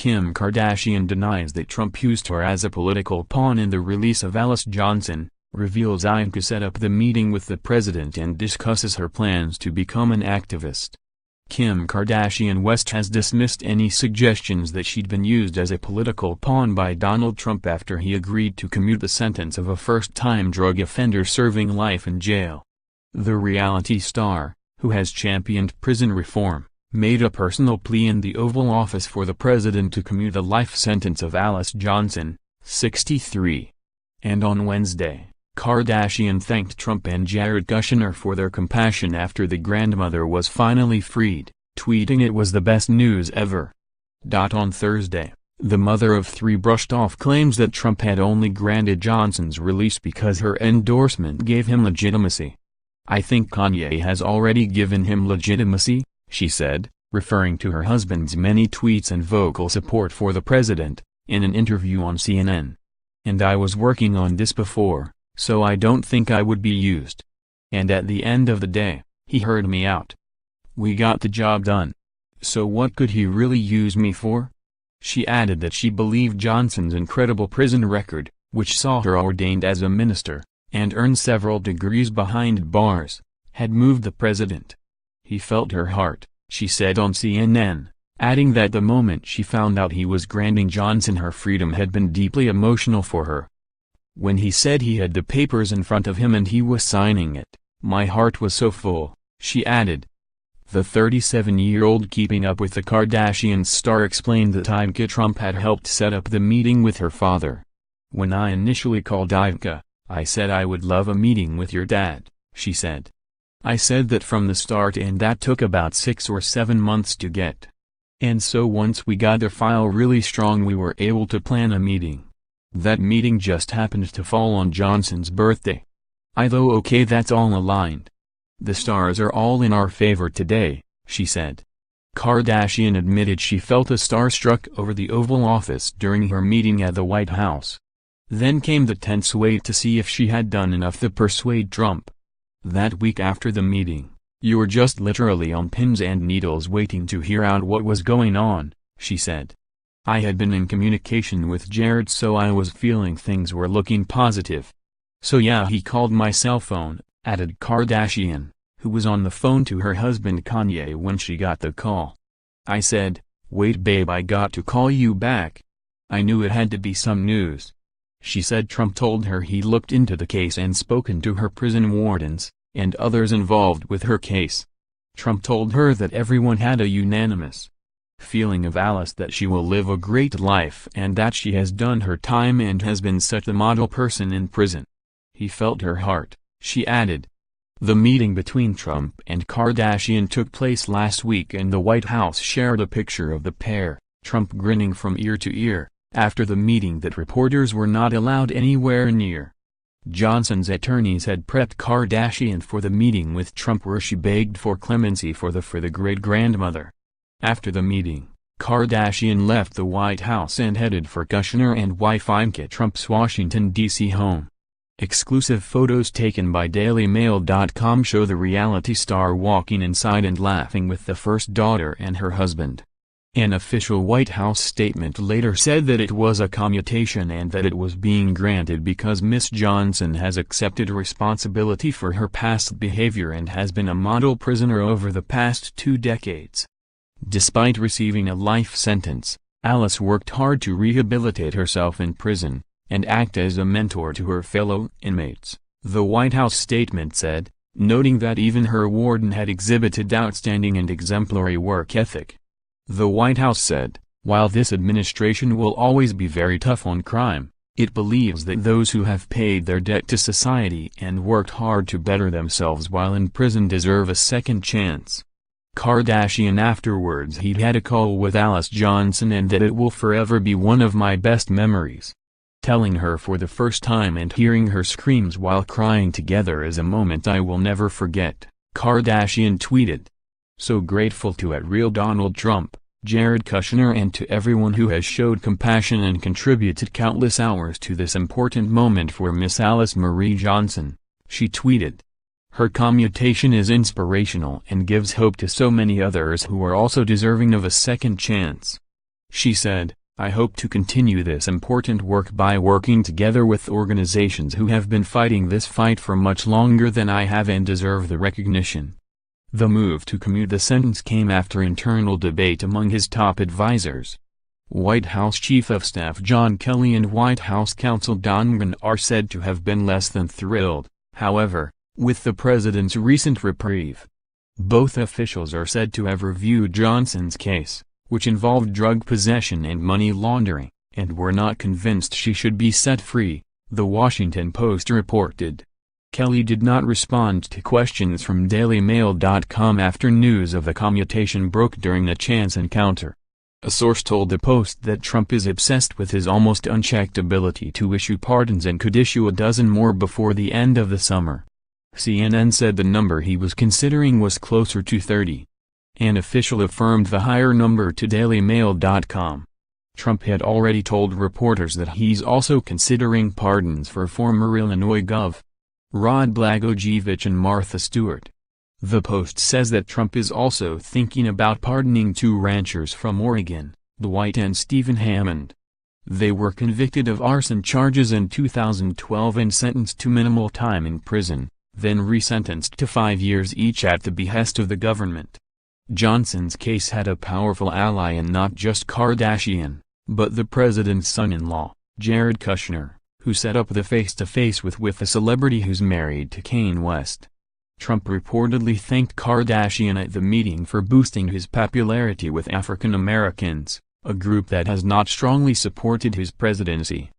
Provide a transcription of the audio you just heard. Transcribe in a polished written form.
Kim Kardashian denies that Trump used her as a political pawn in the release of Alice Johnson, reveals Ivanka set up the meeting with the president and discusses her plans to become an activist. Kim Kardashian West has dismissed any suggestions that she'd been used as a political pawn by Donald Trump after he agreed to commute the sentence of a first-time drug offender serving life in jail. The reality star, who has championed prison reform, made a personal plea in the Oval Office for the president to commute the life sentence of Alice Johnson, 63. And on Wednesday, Kardashian thanked Trump and Jared Kushner for their compassion after the grandmother was finally freed, tweeting it was the best news ever. On Thursday, the mother of three brushed off claims that Trump had only granted Johnson's release because her endorsement gave him legitimacy. "I think Kanye has already given him legitimacy," she said, referring to her husband's many tweets and vocal support for the president, in an interview on CNN. "And I was working on this before, so I don't think I would be used. And at the end of the day, he heard me out. We got the job done. So what could he really use me for?" She added that she believed Johnson's incredible prison record, which saw her ordained as a minister, and earned several degrees behind bars, had moved the president. "He felt her heart," she said on CNN, adding that the moment she found out he was granting Johnson her freedom had been deeply emotional for her. "When he said he had the papers in front of him and he was signing it, my heart was so full," she added. The 37-year-old Keeping Up with the Kardashians star explained that Ivanka Trump had helped set up the meeting with her father. "When I initially called Ivanka, I said I would love a meeting with your dad," she said. "I said that from the start and that took about 6 or 7 months to get. And so once we got the file really strong we were able to plan a meeting. That meeting just happened to fall on Johnson's birthday. Though okay, that's all aligned. The stars are all in our favor today," she said. Kardashian admitted she felt starstruck over the Oval Office during her meeting at the White House. Then came the tense wait to see if she had done enough to persuade Trump. "That week after the meeting, you were just literally on pins and needles waiting to hear out what was going on," she said. "I had been in communication with Jared, so I was feeling things were looking positive. So yeah, he called my cell phone," added Kardashian, who was on the phone to her husband Kanye when she got the call. "I said, wait babe, I got to call you back. I knew it had to be some news." She said Trump told her he looked into the case and spoken to her prison wardens, and others involved with her case. Trump told her that everyone had a unanimous feeling of Alice, that she will live a great life and that she has done her time and has been such a model person in prison. "He felt her heart," she added. The meeting between Trump and Kardashian took place last week and the White House shared a picture of the pair, Trump grinning from ear to ear, after the meeting that reporters were not allowed anywhere near. Johnson's attorneys had prepped Kardashian for the meeting with Trump where she begged for clemency for the great-grandmother. After the meeting, Kardashian left the White House and headed for Kushner and wife Ivanka Trump's Washington, D.C. home. Exclusive photos taken by DailyMail.com show the reality star walking inside and laughing with the first daughter and her husband. An official White House statement later said that it was a commutation and that it was being granted because Miss Johnson has accepted responsibility for her past behavior and has been a model prisoner over the past 2 decades. Despite receiving a life sentence, Alice worked hard to rehabilitate herself in prison and act as a mentor to her fellow inmates, the White House statement said, noting that even her warden had exhibited outstanding and exemplary work ethic. The White House said, while this administration will always be very tough on crime, it believes that those who have paid their debt to society and worked hard to better themselves while in prison deserve a second chance. Kardashian afterwards he'd had a call with Alice Johnson and that it will forever be one of my best memories. Telling her for the first time and hearing her screams while crying together is a moment I will never forget, Kardashian tweeted. So grateful to @RealDonald Trump, Jared Kushner and to everyone who has showed compassion and contributed countless hours to this important moment for Miss Alice Marie Johnson, she tweeted. Her commutation is inspirational and gives hope to so many others who are also deserving of a second chance. She said, "I hope to continue this important work by working together with organizations who have been fighting this fight for much longer than I have and deserve the recognition." The move to commute the sentence came after internal debate among his top advisors. White House Chief of Staff John Kelly and White House counsel Don Gunn are said to have been less than thrilled, however, with the president's recent reprieve. Both officials are said to have reviewed Johnson's case, which involved drug possession and money laundering, and were not convinced she should be set free, The Washington Post reported. Kelly did not respond to questions from DailyMail.com after news of the commutation broke during a chance encounter. A source told the Post that Trump is obsessed with his almost unchecked ability to issue pardons and could issue a dozen more before the end of the summer. CNN said the number he was considering was closer to 30. An official affirmed the higher number to DailyMail.com. Trump had already told reporters that he's also considering pardons for former Illinois Gov. Rod Blagojevich and Martha Stewart. The Post says that Trump is also thinking about pardoning 2 ranchers from Oregon, Dwight and Stephen Hammond. They were convicted of arson charges in 2012 and sentenced to minimal time in prison, then resentenced to 5 years each at the behest of the government. Johnson's case had a powerful ally in not just Kardashian, but the president's son-in-law, Jared Kushner, who set up the face-to-face with a celebrity who's married to Kanye West. Trump reportedly thanked Kardashian at the meeting for boosting his popularity with African Americans, a group that has not strongly supported his presidency.